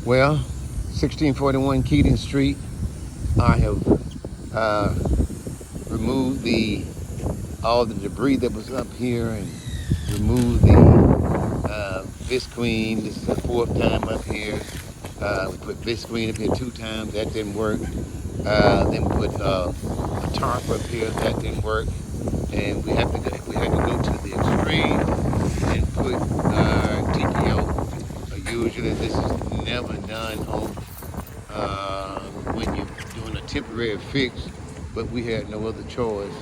Well, 1641 Keating Street. I have removed all the debris that was up here and removed the visqueen. This is the fourth time up here. We put visqueen up here 2 times. That didn't work. Then we put a tarp up here. That didn't work. And we had to go to the extreme and put TPO. Usually this is never done on when you're doing a temporary fix, but we had no other choice.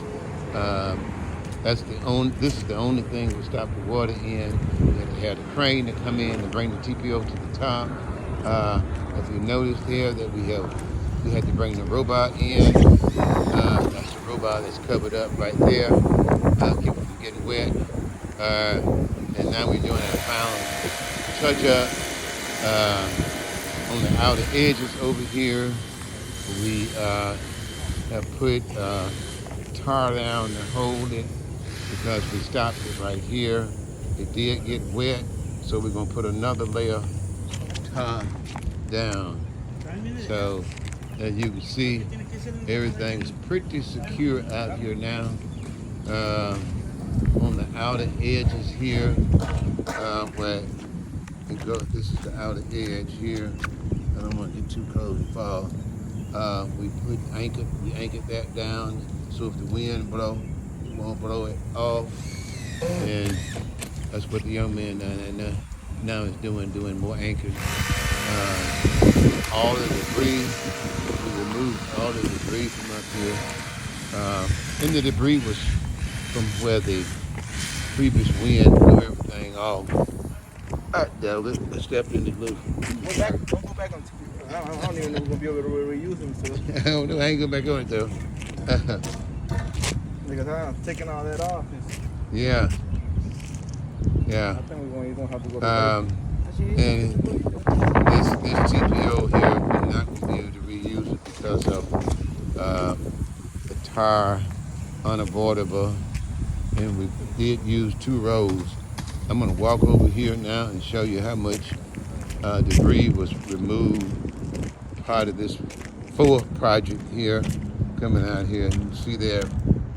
This is the only thing that stopped the water in. We had to have the crane to come in and bring the TPO to the top. If you notice here that we had to bring the robot in. That's the robot that's covered up right there. Keep it from getting wet. And now we're doing a final touch up on the outer edges over here. We have put tar down to hold it because we stopped it right here. It did get wet, so we're gonna put another layer of tar down. So as you can see, everything's pretty secure out here now. On the outer edges here, where it goes, this is the outer edge here. I don't want to get too close to fall. We anchored that down so if the wind blow, it won't blow it off. And that's what the young man now is doing more anchors. All the debris, we removed all the debris from up here. And the debris was from where the previous wind blew everything off. Let's step in the loop. Don't go back on TPO. I don't even know if we're going to be able to reuse them. So. I don't know, I ain't going back on it though. Because I'm taking all that off. Yeah. I think we're going to have to go to and this TPO here, we're not going to be able to reuse it because of the tar unavoidable. And we did use 2 rows. I'm going to walk over here now and show you how much debris was removed. Part of this 4th project here, coming out here. You can see there,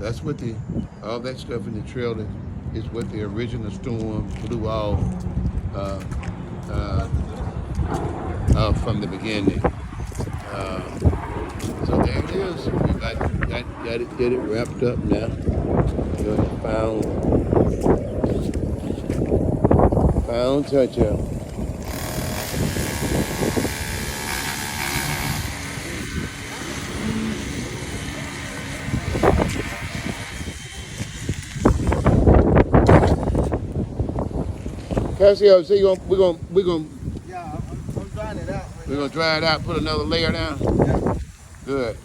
that's what all that stuff in the trailer is what the original storm blew off from the beginning. So there it is. We got it wrapped up now. Found touch up. Cassio, so we're gonna Yeah, I'm drying it out. We're gonna dry it out, put another layer down. Yeah. Good.